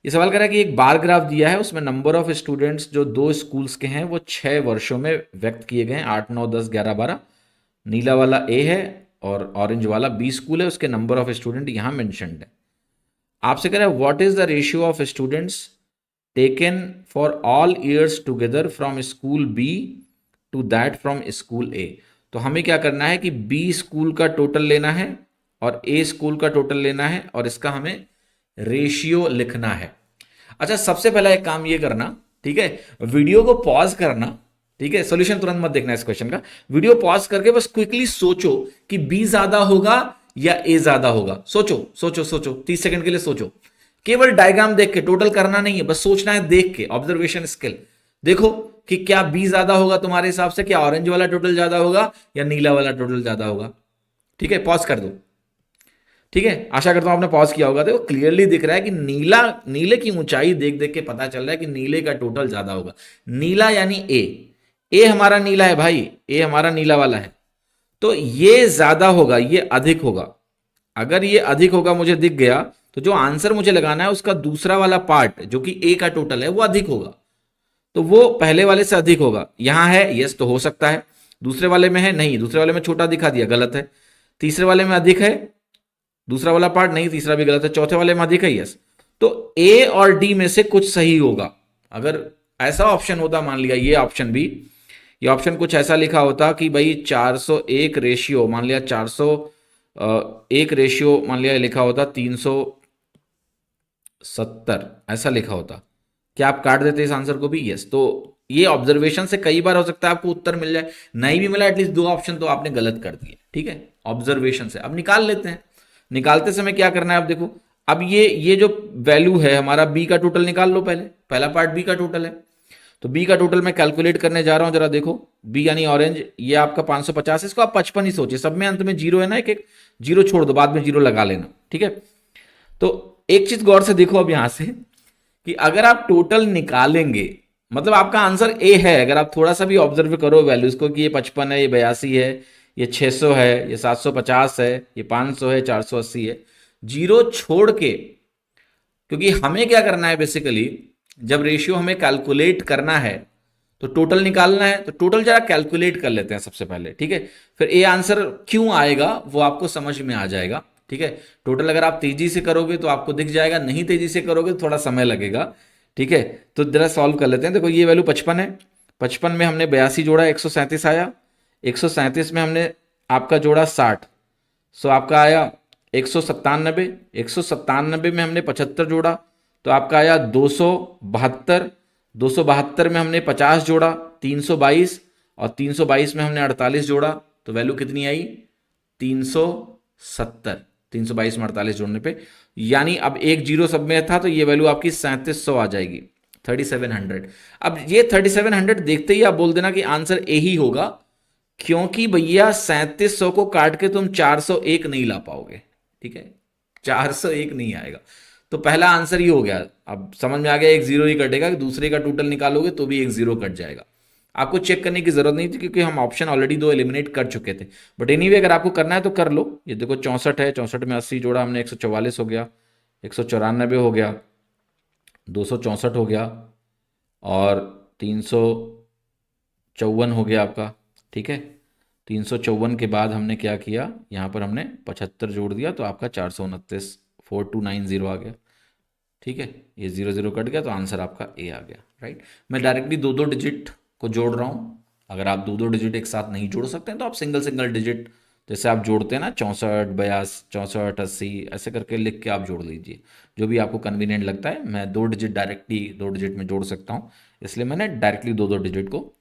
ये सवाल कर रहा है कि एक बार ग्राफ दिया है, उसमें नंबर ऑफ स्टूडेंट्स जो दो स्कूल्स के हैं वो 6 वर्षों में व्यक्त किए गए हैं, 8, 9, 10, 11, 12। नीला वाला ए है और ऑरेंज वाला बी स्कूल है, उसके नंबर ऑफ स्टूडेंट यहाँ मेंशन्ड है। आपसे कह रहा है what is the ratio of students taken for all years together from school B to that from school A. तो हमें क्या करना है कि बी स्कूल का टोटल लेना है और ए स्कूल का टोटल लेना है और इसका हमें रेशियो लिखना है। अच्छा, सबसे पहला एक काम ये करना, ठीक है, वीडियो को पॉज करना, ठीक है, सॉल्यूशन तुरंत मत देखना इस क्वेश्चन का। वीडियो पॉज करके बस क्विकली सोचो कि बी ज्यादा होगा या ए ज्यादा होगा। सोचो सोचो सोचो, 30 सेकंड के लिए सोचो। केवल डायग्राम देख के, टोटल करना नहीं है, बस सोचना है देख के, ऑब्जर्वेशन स्किल। देखो कि क्या बी ज्यादा होगा तुम्हारे हिसाब से, क्या ऑरेंज वाला टोटल ज्यादा होगा या नीला वाला टोटल ज्यादा होगा। ठीक है, पॉज कर दो। ठीक है, आशा करता हूं आपने पॉज किया होगा। देखो क्लियरली दिख रहा है कि नीला, नीले की ऊंचाई देख देख के पता चल रहा है कि नीले का टोटल ज्यादा होगा। नीला यानी ए हमारा नीला है भाई, ए हमारा नीला वाला है, तो ये ज्यादा होगा, ये अधिक होगा। अगर ये अधिक होगा मुझे दिख गया, तो जो आंसर मुझे लगाना है उसका दूसरा वाला पार्ट जो कि ए का टोटल है वो अधिक होगा, तो वो पहले वाले से अधिक होगा। यहां है यस, तो हो सकता है। दूसरे वाले में है नहीं, दूसरे वाले में छोटा दिखा दिया, गलत है। तीसरे वाले में अधिक है, दूसरा वाला पार्ट नहीं, तीसरा भी गलत है। चौथे वाले में अधिक है, यस। तो ए और डी में से कुछ सही होगा। अगर ऐसा ऑप्शन होता, मान लिया ये ऑप्शन भी, ये ऑप्शन कुछ ऐसा लिखा होता कि भाई 401 रेशियो, मान लिया 401 रेशियो, मान लिया लिखा होता 370, ऐसा लिखा होता, क्या आप काट देते इस आंसर को भी? यस। तो ये ऑब्जर्वेशन से कई बार हो सकता है आपको उत्तर मिल जाए, नहीं भी मिला एटलीस्ट 2 ऑप्शन तो आपने गलत कर दिए। ठीक है, ऑब्जर्वेशन से। अब निकाल लेते हैं। निकालते समय क्या करना है, अब देखो, अब ये जो वैल्यू है हमारा बी का टोटल निकाल लो पहले। पहला पार्ट बी का टोटल है, तो बी का टोटल मैं कैलकुलेट करने जा रहा हूं, जरा देखो। बी यानी ऑरेंज, ये आपका 550, इसको आप 55 ही सोचिए, सब में अंत में जीरो है ना, एक एक जीरो छोड़ दो, बाद में जीरो लगा लेना। ठीक है, तो एक चीज गौर से देखो अब यहां से, कि अगर आप टोटल निकालेंगे, मतलब आपका आंसर ए है। अगर आप थोड़ा सा भी ऑब्जर्व करो वैल्यूज को कि ये 55 है, ये 82 है, ये 600 है, ये 750 है, ये 500 है, 480 है, जीरो छोड़ के। क्योंकि हमें क्या करना है बेसिकली, जब रेशियो हमें कैलकुलेट करना है तो टोटल निकालना है, तो टोटल जरा कैलकुलेट कर लेते हैं सबसे पहले। ठीक है, फिर ए आंसर क्यों आएगा वो आपको समझ में आ जाएगा। ठीक है, टोटल अगर आप तेजी से करोगे तो आपको दिख जाएगा, नहीं तेजी से करोगे तो थोड़ा समय लगेगा। ठीक है, तो जरा सॉल्व कर लेते हैं। देखो ये वैल्यू 55 है, 55 में हमने 82 जोड़ा, 137 आया। 137 में हमने आपका जोड़ा 60, सो आपका आया 197। 197 में हमने 75 जोड़ा, तो आपका आया 272। 272 में हमने 50 जोड़ा, 322। और 322 में हमने 48 जोड़ा, तो वैल्यू कितनी आई? 370। 322 में 48 जोड़ने पे, यानी अब एक जीरो सब में था, तो ये वैल्यू आपकी 3700 आ जाएगी, 3700। अब ये 3700 देखते ही आप बोल देना कि आंसर ए ही होगा, क्योंकि भैया 3700 को काट के तुम 401 नहीं ला पाओगे। ठीक है, 401 नहीं आएगा, तो पहला आंसर ही हो गया। अब समझ में आ गया, एक जीरो ही कटेगा, दूसरे का टोटल निकालोगे तो भी एक जीरो कट जाएगा। आपको चेक करने की जरूरत नहीं थी क्योंकि हम ऑप्शन ऑलरेडी 2 एलिमिनेट कर चुके थे। बट एनीवे अगर आपको करना है तो कर लो। ये देखो 64 है, 64 में 80 जोड़ा हमने, 144 हो गया, 194 हो गया, 264 हो गया, और 354 हो गया आपका। ठीक है, 354 के बाद हमने क्या किया, यहाँ पर हमने 75 जोड़ दिया, तो आपका 429, 4290 आ गया। ठीक है, ये जीरो जीरो कट गया, तो आंसर आपका ए आ गया। राइट, मैं डायरेक्टली दो दो डिजिट को जोड़ रहा हूँ। अगर आप दो दो डिजिट एक साथ नहीं जोड़ सकते हैं तो आप सिंगल सिंगल डिजिट, जैसे आप जोड़ते हैं ना 64, 82, 64, 80, ऐसे करके लिख के आप जोड़ लीजिए, जो भी आपको कन्वीनियंट लगता है। मैं दो डिजिट डायरेक्टली दो डिजिट में जोड़ सकता हूँ, इसलिए मैंने डायरेक्टली दो दो डिजिट को